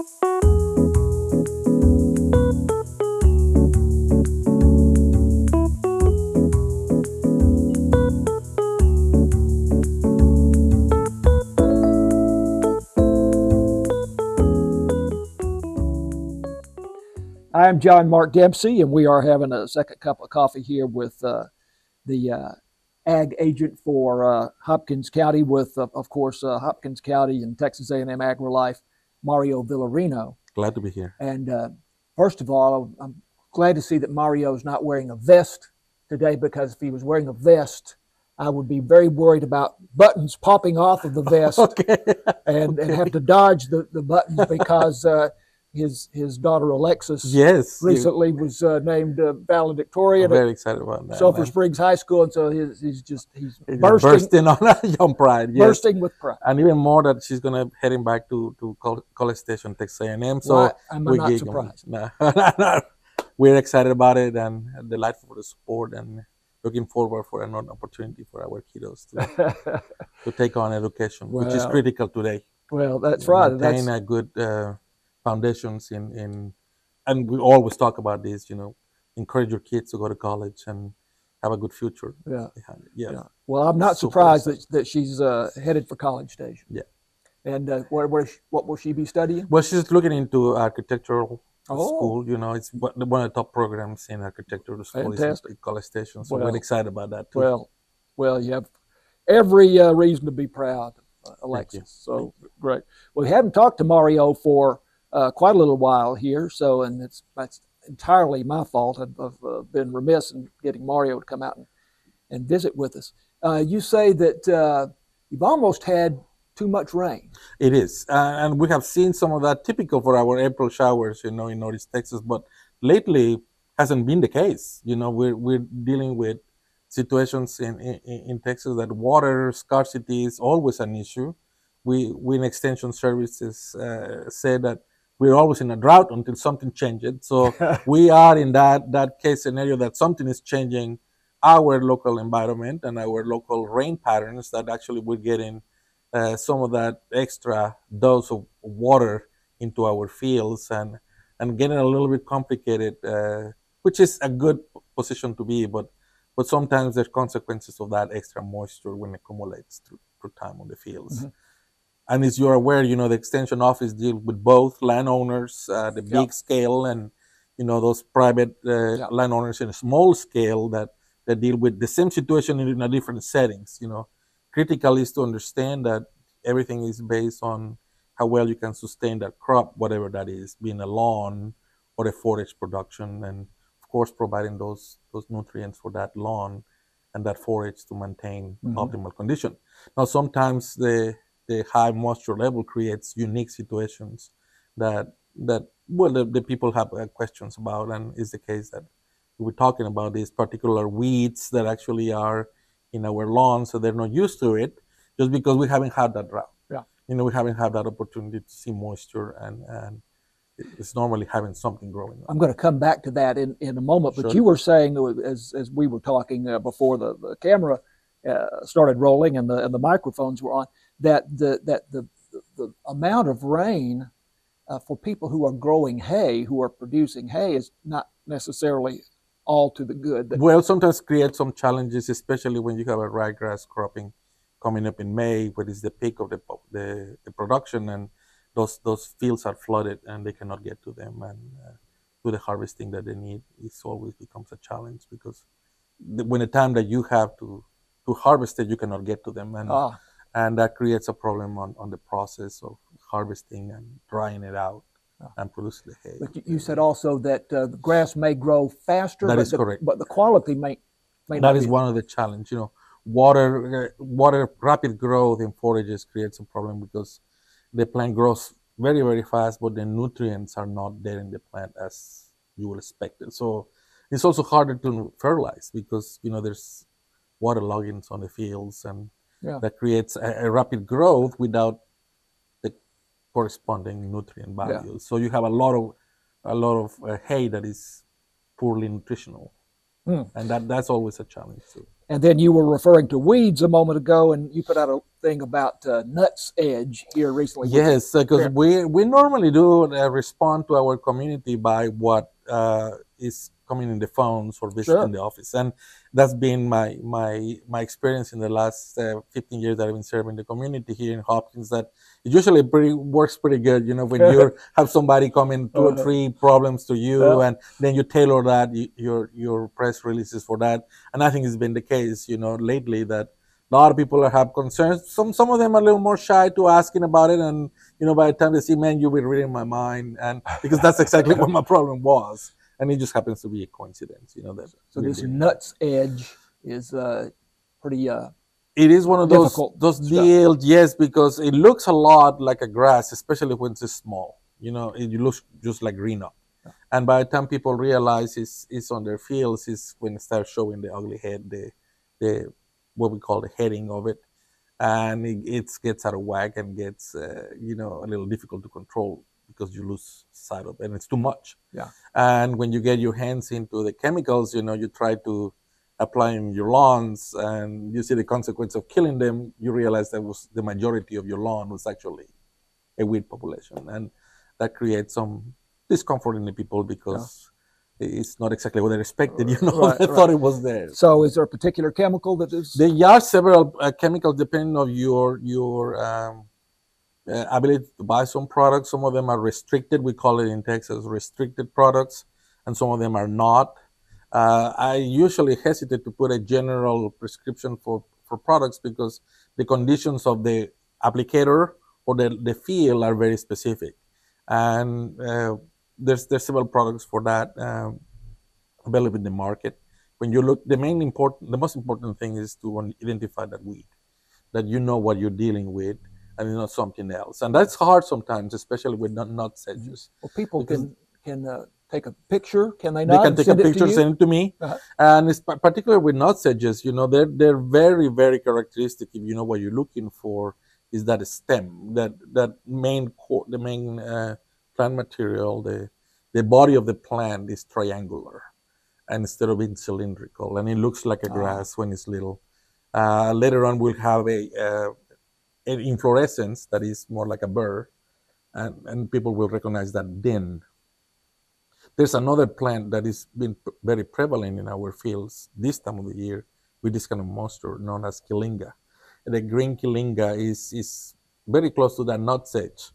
I'm John Mark Dempsey, and we are having a second cup of coffee here with the ag agent for Hopkins County, with of course Hopkins County and Texas A&M AgriLife, Mario Villarino. Glad to be here. And first of all, I'm glad to see that Mario is not wearing a vest today, because if he was wearing a vest, I would be very worried about buttons popping off of the vest and have to dodge the buttons, because his daughter Alexis recently was named valedictorian. I'm very excited about that. Sulphur Springs High School, and so he's bursting on young pride. Yes. Bursting with pride, and even more that she's gonna heading back to College Station, Texas A&M. So well, I'm not surprised. We're excited about it and delighted for the support, and looking forward for another opportunity for our kiddos to take on education, which is critical today. Well, that's right. Maintain a good foundations in, and we always talk about this, encourage your kids to go to college and have a good future. Yeah. Well, I'm not surprised that she's headed for College Station. Yeah. And what will she be studying? Well, she's looking into architectural school. It's one of the top programs in architectural school. Fantastic. College Station. So we're excited about that too. Well, you have every reason to be proud, Alexis. So great. Well, we haven't talked to Mario for quite a little while here, and that's entirely my fault. I've been remiss in getting Mario to come out and visit with us. You say that you've almost had too much rain. It is, and we have seen some of that, typical for our April showers, in Northeast Texas. But lately, hasn't been the case. We're dealing with situations in Texas that water scarcity is always an issue. We in Extension Services say that we're always in a drought until something changes. So we are in that case scenario that something is changing our local environment and our local rain patterns, that actually we're getting some of that extra dose of water into our fields and getting a little bit complicated, which is a good position to be, but sometimes there's consequences of that extra moisture when it accumulates through time on the fields. Mm-hmm. And as you're aware, the Extension Office deals with both landowners, the big scale, and those private landowners in a small scale that deal with the same situation in a different settings. Critical is to understand that everything is based on how well you can sustain that crop, whatever that is, being a lawn or a forage production, and of course providing those nutrients for that lawn and that forage to maintain optimal condition. Now, sometimes the high moisture level creates unique situations that the people have questions about, and is the case that we're talking about these particular weeds that actually are in our lawns, so they're not used to it, just because we haven't had that drought. We haven't had that opportunity to see moisture, and it's normally having something growing on. I'm going to come back to that in a moment, but you were saying, as we were talking before the camera started rolling and the microphones were on, that the amount of rain for people who are growing hay, who are producing hay, is not necessarily all to the good. Well, sometimes create some challenges, especially when you have a ryegrass cropping coming up in May, when it's the peak of the production, and those fields are flooded and they cannot get to them and do the harvesting that they need. It always becomes a challenge, because when the time that you have to harvest it, you cannot get to them, and that creates a problem on the process of harvesting and drying it out and produce the hay. But you said also that the grass may grow faster. That is correct. But the quality may not. That is one of the challenges. Water rapid growth in forages creates a problem, because the plant grows very, very fast, but the nutrients are not there in the plant as you would expect it. So it's also harder to fertilize, because there's water loggings on the fields, and that creates a rapid growth without the corresponding nutrient value. So you have a lot of hay that is poorly nutritional, and that's always a challenge too. And then you were referring to weeds a moment ago, and you put out thing about nuts edge here recently. Yes, because we normally do respond to our community by what is coming in the phones or visiting the office, and that's been my experience in the last 15 years that I've been serving the community here in Hopkins. That it usually works pretty good. You know, when you have somebody come in 2 or 3 problems to you, and then you tailor that your press releases for that. And I think it's been the case, you know, lately that a lot of people have concerns. Some of them are a little more shy to asking about it, and you know, by the time they see, man, you've been reading my mind, and because that's exactly what my problem was, and it just happens to be a coincidence, you know. That so this nuts edge is pretty. It is one of those deals, yes, because it looks a lot like a grass, especially when it's small. You know, it looks just like green up, and by the time people realize it's on their fields, is when it starts showing the ugly head, the what we call the heading of it, and it gets out of whack and gets you know, a little difficult to control because you lose sight of it and it's too much. And when you get your hands into the chemicals, you know, you try to apply in your lawns and you see the consequence of killing them, you realize that was the majority of your lawn was actually a weed population, and that creates some discomfort in the people because it's not exactly what they expected, you know. I thought it was there. So is there a particular chemical that is? There are several chemicals depending on your ability to buy some products. Some of them are restricted. We call it in Texas restricted products, and some of them are not. I usually hesitate to put a general prescription for products because the conditions of the applicator or the field are very specific. And there's several products for that available in the market. When you look, the most important thing is to identify that weed, that you know what you're dealing with, and it's not something else. And that's hard sometimes, especially with nut sedges. Well, people can take a picture, can they not? They can take a picture, send it to me. And it's particularly with nut sedges, you know, they're very, very characteristic. If you know what you're looking for, is that stem, that main core, the main plant material, the body of the plant is triangular, and instead of being cylindrical, and it looks like a grass when it's little. Later on, we'll have an inflorescence that is more like a bird, and people will recognize that then. There's another plant that is been very prevalent in our fields this time of the year with this kind of monster known as kilinga. And the green kilinga is very close to that nut sedge,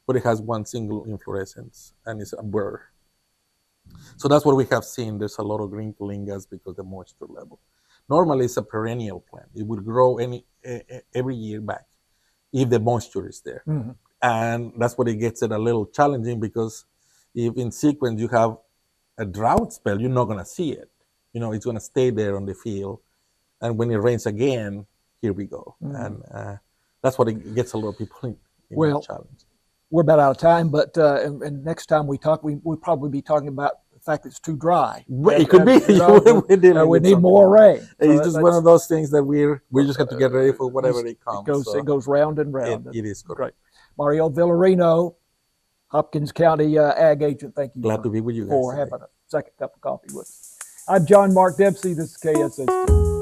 but it has one single inflorescence and it's a burr. So that's what we have seen. There's a lot of green kilingas because of the moisture level. Normally, it's a perennial plant. It will grow every year back if the moisture is there. And that's what it gets it a little challenging, because if in sequence you have a drought spell, you're not going to see it. You know, it's going to stay there on the field. And when it rains again, here we go. And that's what it gets a lot of people in the challenge. We're about out of time, but and next time we talk, we'll probably be talking about the fact that it's too dry. It could be. We need more rain. It's just one of those things that we just have to get ready for whatever it comes. It goes round and round. It is correct. Great. Mario Villarino, Hopkins County Ag Agent, thank you. Glad to be with you guys for having a second cup of coffee with us. I'm John Mark Dempsey. This is KSST.